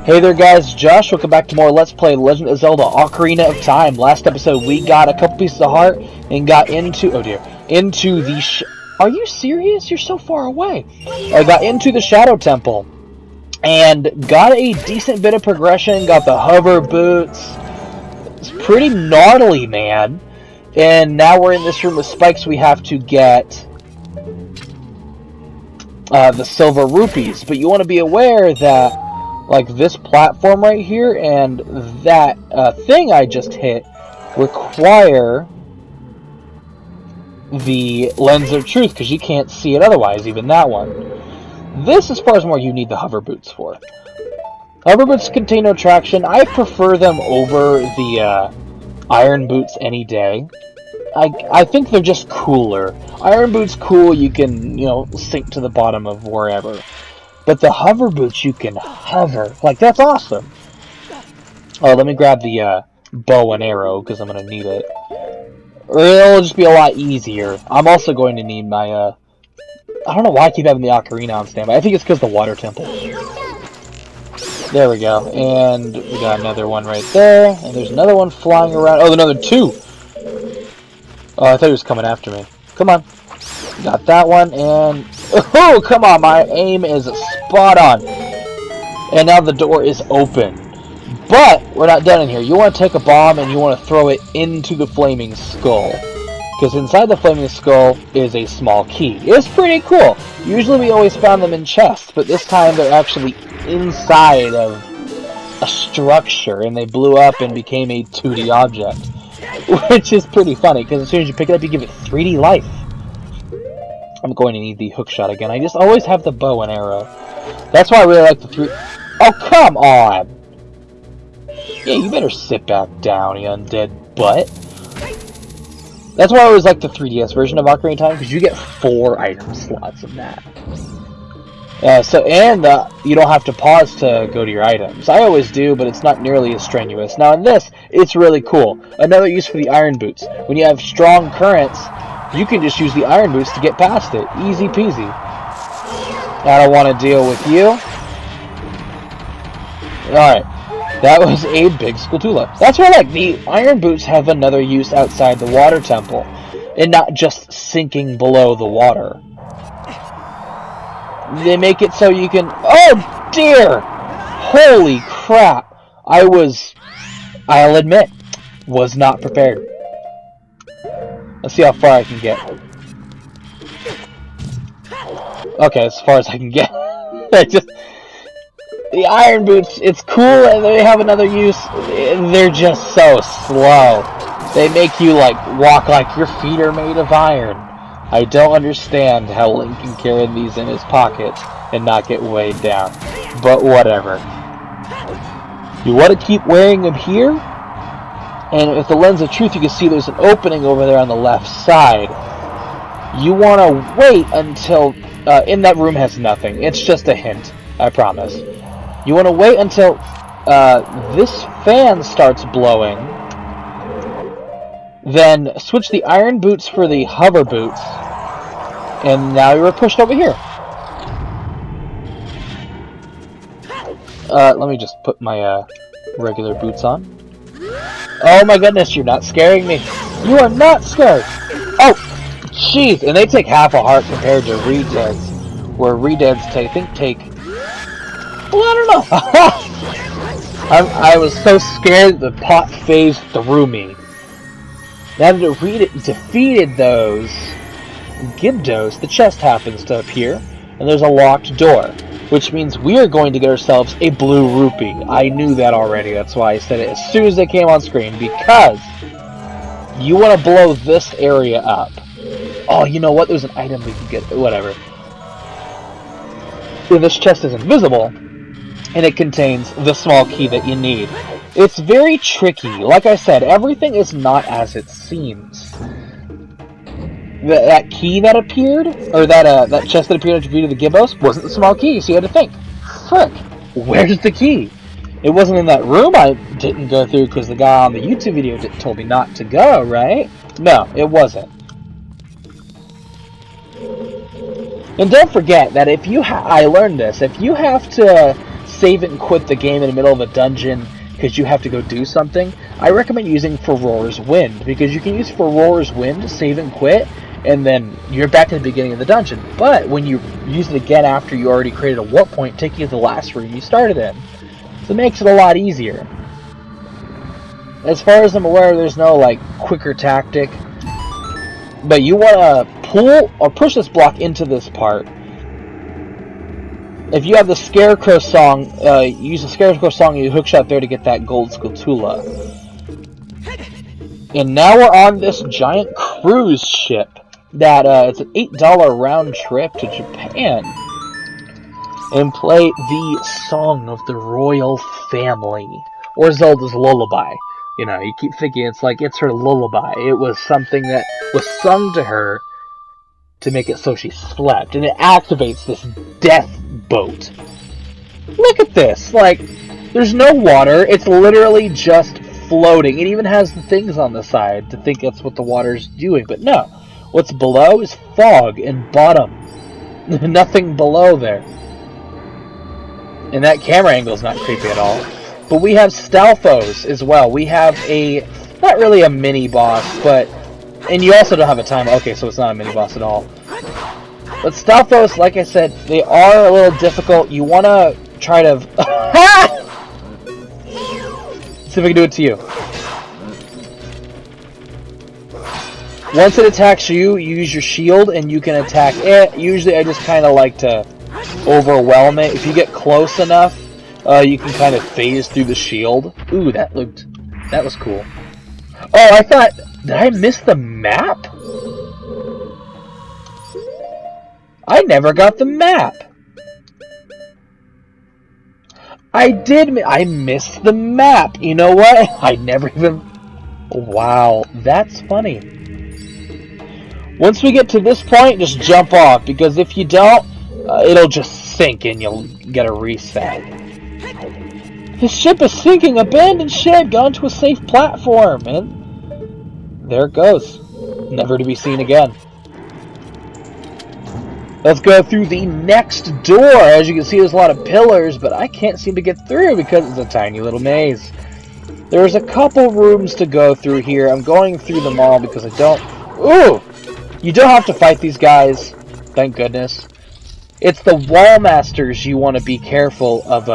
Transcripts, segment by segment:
Hey there guys, Josh, welcome back to more Let's Play Legend of Zelda Ocarina of Time. Last episode we got a couple pieces of heart and got into, oh dear, into the are you serious? You're so far away. I got into the Shadow Temple and got a decent bit of progression, got the hover boots. It's pretty gnarly, man. And now we're in this room with spikes. We have to get the silver rupees, but you want to be aware that like this platform right here and that thing I just hit require the lens of truth because you can't see it otherwise, even that one. This, as far as more, you need the hover boots for. Hover boots contain no traction. I prefer them over the iron boots any day. I think they're just cooler. Iron boots cool, you can, you know, sink to the bottom of wherever. But the hover boots, you can hover. Like, that's awesome. Oh, let me grab the bow and arrow, because I'm going to need it. Or it'll just be a lot easier. I'm also going to need my, I don't know why I keep having the ocarina on standby. I think it's because the water temple. There we go. And we got another one right there. And there's another one flying around. Oh, another two! Oh, I thought he was coming after me. Come on. Got that one, and... Oh, come on, my aim is spot on. And now the door is open. But, we're not done in here. You want to take a bomb, and you want to throw it into the flaming skull. Because inside the flaming skull is a small key. It's pretty cool. Usually we always found them in chests, but this time they're actually inside of a structure, and they blew up and became a 2D object. Which is pretty funny, because as soon as you pick it up, you give it 3D life. I'm going to need the hookshot again. I just always have the bow and arrow. That's why I really like the three... Oh, come on! Yeah, you better sit back down, you undead butt. That's why I always like the 3DS version of Ocarina of Time, because you get 4 item slots in that. You don't have to pause to go to your items. I always do, but it's not nearly as strenuous. Now in this, it's really cool. Another use for the iron boots. When you have strong currents, you can just use the iron boots to get past it. Easy peasy. I don't want to deal with you. Alright. That was a big Skulltula. That's why, like, the iron boots have another use outside the water temple. And not just sinking below the water. They make it so you can... Oh, dear! Holy crap! I'll admit, was not prepared. Let's see how far I can get. Okay, as far as I can get. The iron boots, it's cool and they have another use. They're just so slow. They make you, like, walk like your feet are made of iron. I don't understand how Link can carry these in his pockets and not get weighed down. But whatever. You want to keep wearing them here? And with the lens of truth, you can see there's an opening over there on the left side. You want to wait until... in that room has nothing. It's just a hint. I promise. You want to wait until this fan starts blowing. Then switch the iron boots for the hover boots. And now you're pushed over here. Let me just put my regular boots on. Oh my goodness, you're not scaring me. You are not scared. Oh, jeez. And they take half a heart compared to Redeads. Where Redeads take... Well, I don't know. I was so scared the pot phased through me. Now that it defeated those Gibdos, the chest happens to appear, and there's a locked door, which means we are going to get ourselves a blue rupee. I knew that already, that's why I said it as soon as they came on screen, because you want to blow this area up. Oh, you know what? There's an item we can get, whatever. And this chest is invisible, and it contains the small key that you need. It's very tricky. Like I said, everything is not as it seems. That key that appeared, or that chest that appeared at the view of the Gibbos, wasn't the small key, so you had to think, frick, where's the key? It wasn't in that room I didn't go through because the guy on the YouTube video told me not to go, right? No, it wasn't. And don't forget that if you I learned this, if you have to save it and quit the game in the middle of a dungeon because you have to go do something, I recommend using Furor's Wind, because you can use Furor's Wind to save and quit, and then you're back at the beginning of the dungeon. But when you use it again after you already created a warp point, taking you to the last room you started in. So it makes it a lot easier. As far as I'm aware, there's no, like, quicker tactic. But you want to pull or push this block into this part. If you have the Scarecrow song, use the Scarecrow song and you hookshot there to get that gold Skulltula. And now we're on this giant cruise ship that it's an $8 round trip to Japan. And play the Song of the Royal Family, or Zelda's Lullaby. You know, you keep thinking it's like it's her lullaby. It was something that was sung to her to make it so she slept, and it activates this death boat. Look at this! Like, there's no water, it's literally just floating. It even has the things on the side to think that's what the water's doing, but no. What's below is fog and bottom. Nothing below there. And that camera angle is not creepy at all. But we have Stalfos as well. We have a, not really a mini-boss, but, and you also don't have a timer. Okay, so it's not a mini-boss at all. But Stalfos, like I said, they are a little difficult. You want to try to... See if I can do it to you. Once it attacks you, you use your shield and you can attack it. Usually I just kind of like to overwhelm it. If you get close enough, you can kind of phase through the shield. Ooh, that was cool. Oh, I thought, did I miss the map? I never got the map. I missed the map. You know what? I never even... Wow, that's funny. Once we get to this point, just jump off, because if you don't, it'll just sink and you'll get a reset. His ship is sinking! Abandoned ship! Gone to a safe platform! And there it goes. Never to be seen again. Let's go through the next door. As you can see, there's a lot of pillars, but I can't seem to get through because it's a tiny little maze. There's a couple rooms to go through here. I'm going through them all because I don't... Ooh! You don't have to fight these guys. Thank goodness. It's the wall masters you want to be careful of,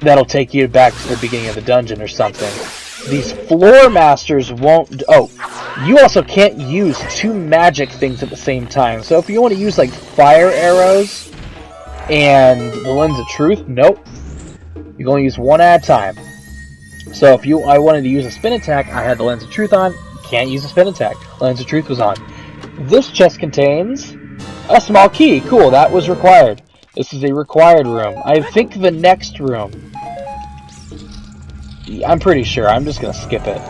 that'll take you back to the beginning of the dungeon or something. These floor masters won't... Oh, you also can't use two magic things at the same time. So if you want to use, like, fire arrows and the Lens of Truth, nope. You can only use one at a time. So if I wanted to use a spin attack, I had the Lens of Truth on. Can't use a spin attack. Lens of Truth was on. This chest contains a small key. Cool, that was required. This is a required room. I think the next room... I'm pretty sure. I'm just going to skip it.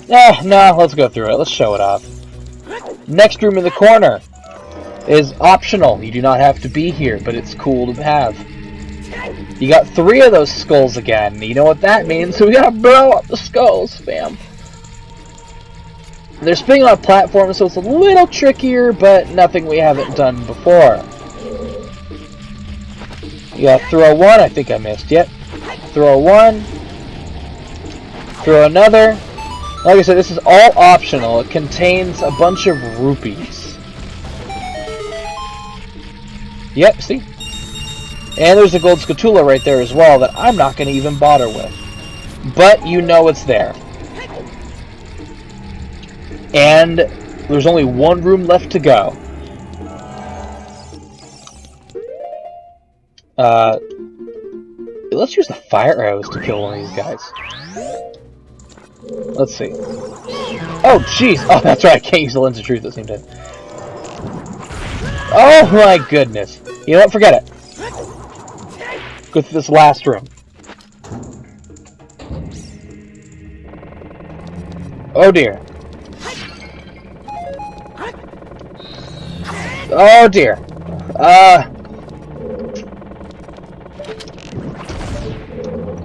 No, let's go through it. Let's show it off. Next room in the corner is optional. You do not have to be here, but it's cool to have. You got 3 of those skulls again. You know what that means, so we gotta blow up the skulls, fam. They're spinning on a platform, so it's a little trickier, but nothing we haven't done before. You got throw one, I think I missed. Yep. Throw one. Throw another. Like I said, this is all optional. It contains a bunch of rupees. Yep, see? And there's a gold Skulltula right there as well that I'm not going to even bother with. But you know it's there. And there's only one room left to go. Let's use the fire arrows to kill one of these guys. Let's see. Oh, jeez! Oh, that's right, I can't use the Lens of Truth at the same time. Oh my goodness. You know what? Forget it. Go through this last room. Oh dear. Oh dear.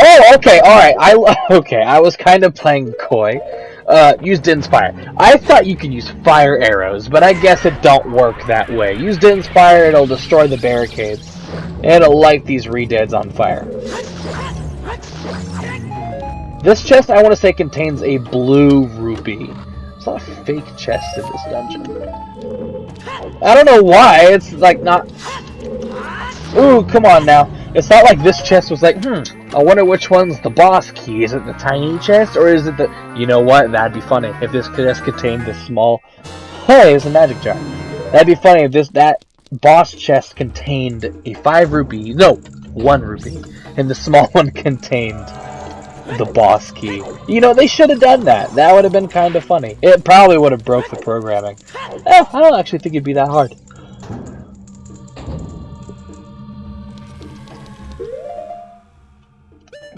Oh, okay, alright. I was kind of playing coy. Use Dinspire. I thought you could use fire arrows, but I guess it don't work that way. Use Dinspire, it'll destroy the barricades. And it'll light these redeads on fire. This chest, I want to say, contains a blue rupee. There's a lot of fake chests in this dungeon. I don't know why. It's like not... Ooh, come on now. It's not like this chest was like, I wonder which one's the boss key. Is it the tiny chest, or is it the... You know what? That'd be funny if this chest contained the small... Hey, it's a magic jar. That'd be funny if that boss chest contained a 5 rupee... No, 1 rupee. And the small one contained the boss key. You know, they should have done that. That would have been kind of funny. It probably would have broke the programming. I don't actually think it'd be that hard.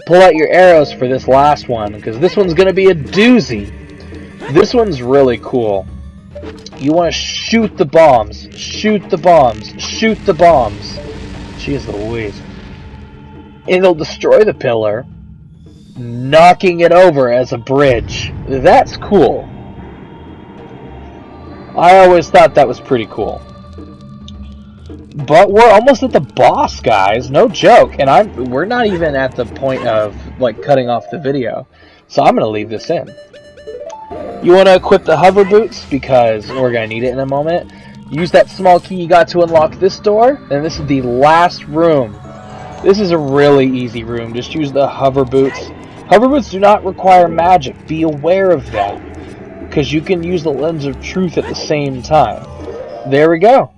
Pull out your arrows for this last one, because this one's going to be a doozy. This one's really cool. You want to shoot the bombs. Shoot the bombs. Shoot the bombs. Jeez Louise. It'll destroy the pillar, knocking it over as a bridge. That's cool. I always thought that was pretty cool. But we're almost at the boss, guys. No joke. And we're not even at the point of like cutting off the video. So I'm going to leave this in. You want to equip the hover boots because we're going to need it in a moment. Use that small key you got to unlock this door. And this is the last room. This is a really easy room. Just use the hover boots. Hover boots do not require magic. Be aware of that. Because you can use the lens of truth at the same time. There we go.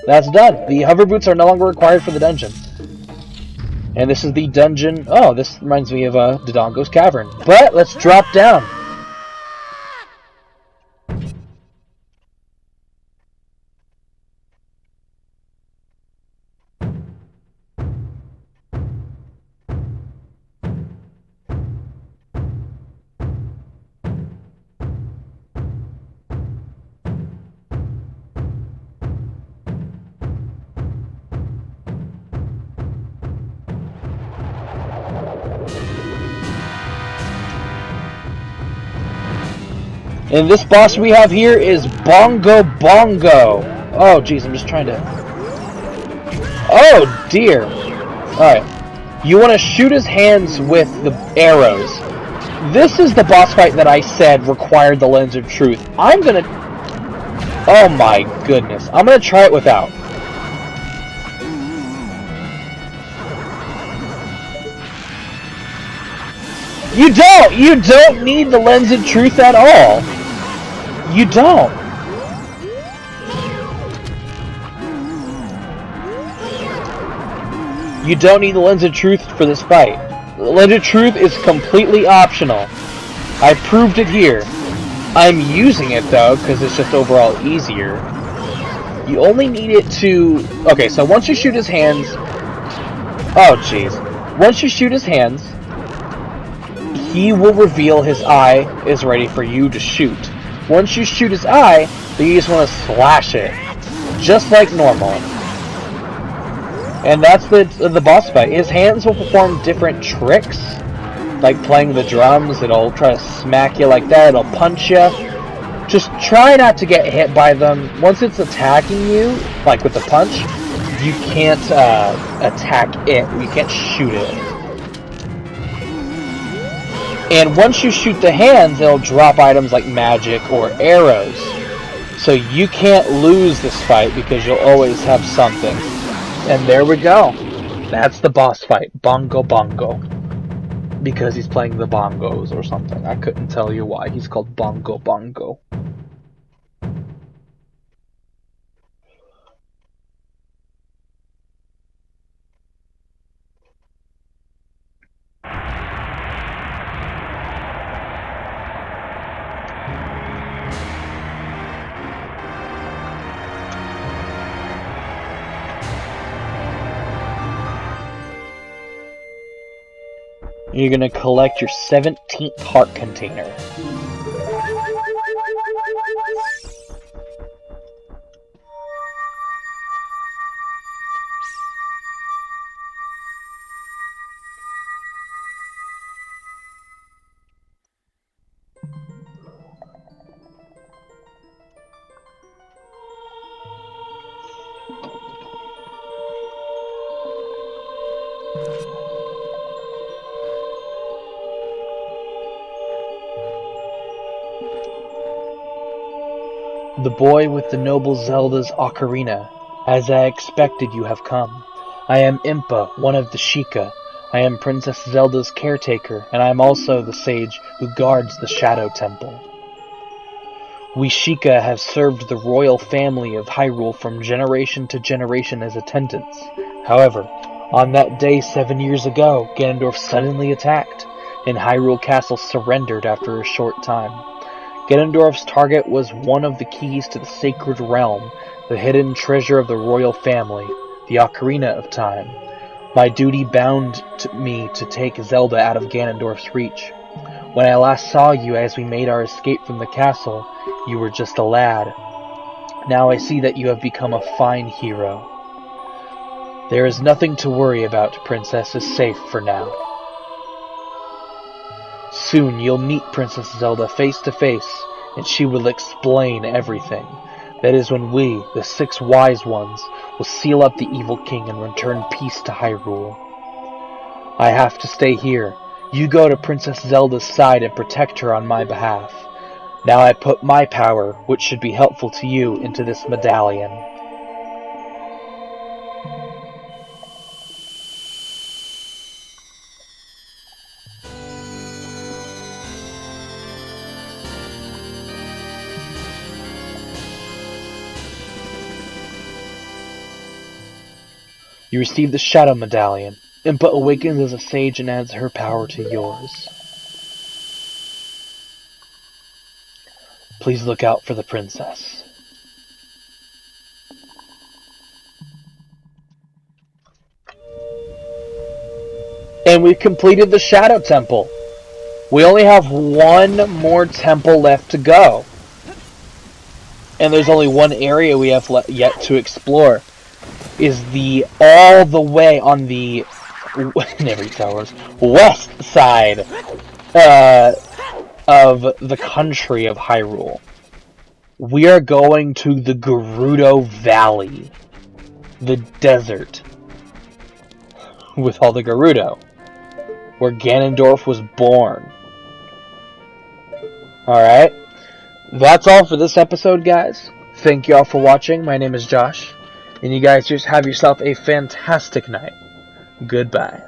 That's done. The hover boots are no longer required for the dungeon. And this is the dungeon... Oh, this reminds me of Dodongo's Cavern. But let's drop down. And this boss we have here is Bongo Bongo. Oh, jeez, I'm just trying to... Oh, dear. Alright. You want to shoot his hands with the arrows. This is the boss fight that I said required the lens of truth. I'm gonna... Oh my goodness. I'm gonna try it without. You don't need the lens of truth at all. You don't. You don't need the lens of truth for this fight. The lens of truth is completely optional. I proved it here. I'm using it though, because it's just overall easier. You only need it to... Okay, so once you shoot his hands... Oh, jeez. Once you shoot his hands, he will reveal his eye is ready for you to shoot. Once you shoot his eye, then you just want to slash it. Just like normal. And that's the boss fight. His hands will perform different tricks. Like playing the drums, it'll try to smack you like that, it'll punch you. Just try not to get hit by them. Once it's attacking you, like with the punch, you can't attack it. You can't shoot it. And once you shoot the hands, it'll drop items like magic or arrows. So you can't lose this fight because you'll always have something. And there we go. That's the boss fight. Bongo Bongo. Because he's playing the bongos or something. I couldn't tell you why he's called Bongo Bongo. You're gonna collect your 17th heart container. The boy with the noble Zelda's Ocarina. As I expected, you have come. I am Impa, one of the Sheikah. I am Princess Zelda's caretaker, and I am also the sage who guards the Shadow Temple. We Sheikah have served the royal family of Hyrule from generation to generation as attendants. However, on that day 7 years ago, Ganondorf suddenly attacked, and Hyrule Castle surrendered after a short time. Ganondorf's target was one of the keys to the Sacred Realm, the hidden treasure of the royal family, the Ocarina of Time. My duty bound me to take Zelda out of Ganondorf's reach. When I last saw you as we made our escape from the castle, you were just a lad. Now I see that you have become a fine hero. There is nothing to worry about. Princess is safe for now. Soon you'll meet Princess Zelda face to face, and she will explain everything. That is when we, the 6 wise ones, will seal up the evil king and return peace to Hyrule. I have to stay here. You go to Princess Zelda's side and protect her on my behalf. Now I put my power, which should be helpful to you, into this medallion. You receive the Shadow Medallion. Impa awakens as a sage and adds her power to yours. Please look out for the princess. And we've completed the Shadow Temple. We only have one more temple left to go. And there's only one area we have yet to explore. Is the all the way on the never Star Wars west side of the country of Hyrule. We are going to the Gerudo Valley, the desert with all the Gerudo, where Ganondorf was born. Alright, that's all for this episode, guys. Thank you all for watching. My name is Josh. And you guys just have yourself a fantastic night. Goodbye.